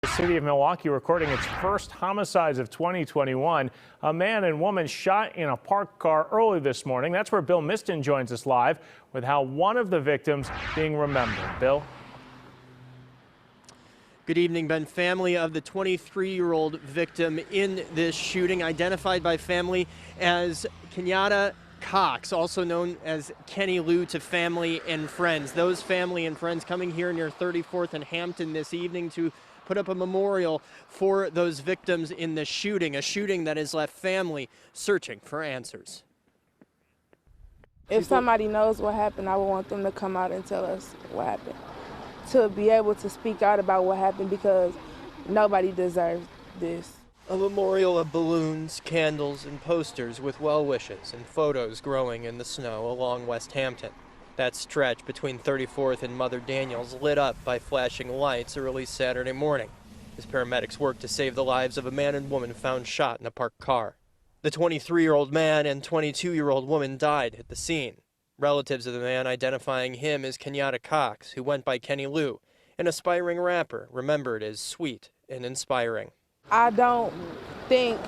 The city of Milwaukee recording its first homicides of 2021. A man and woman shot in a parked car early this morning. That's where Bill Miston joins us live with how one of the victims being remembered. Bill? Good evening, Ben. Family of the 23-year-old victim in this shooting, identified by family as Kenyatta Cox, also known as Kenny Lou to family and friends. Those family and friends coming here near 34th and Hampton this evening to put up a memorial for those victims in the shooting, a shooting that has left family searching for answers. If somebody knows what happened, I would want them to come out and tell us what happened. To be able to speak out about what happened, because nobody deserves this. A memorial of balloons, candles, and posters with well wishes and photos growing in the snow along West Hampton. That stretch between 34th and Mother Daniels lit up by flashing lights early Saturday morning as paramedics worked to save the lives of a man and woman found shot in a parked car. The 23-year-old man and 22-year-old woman died at the scene. Relatives of the man identifying him as Kenyatta Cox, who went by Kenny Lou, an aspiring rapper remembered as sweet and inspiring. I don't think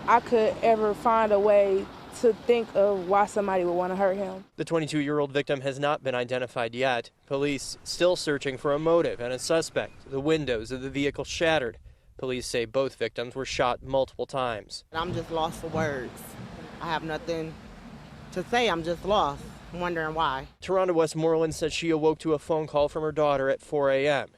I could ever find a way to think of why somebody would want to hurt him. The 22-year-old victim has not been identified yet. Police still searching for a motive and a suspect. The windows of the vehicle shattered. Police say both victims were shot multiple times. I'm just lost for words. I have nothing to say. I'm just lost. I'm wondering why. Toronto Westmoreland said she awoke to a phone call from her daughter at 4 a.m.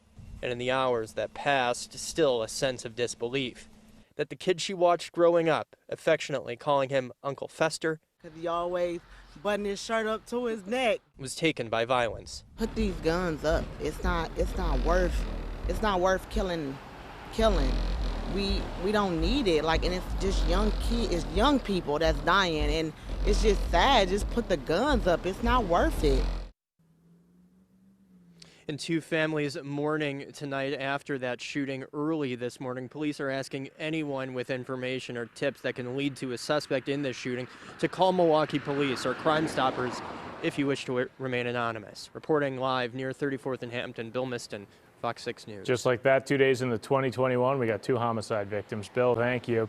And in the hours that passed, still a sense of disbelief. That the kid she watched growing up, affectionately calling him Uncle Fester, because he always buttoned his shirt up to his neck, was taken by violence. Put these guns up. It's not worth killing. We don't need it. And it's just it's young people that's dying, and it's just sad. Just put the guns up. It's not worth it. And two families mourning tonight after that shooting early this morning. Police are asking anyone with information or tips that can lead to a suspect in this shooting to call Milwaukee Police or Crime Stoppers if you wish to remain anonymous. Reporting live near 34th and Hampton, Bill Miston, FOX6 News. Just like that, 2 days into 2021, we got two homicide victims. Bill, thank you.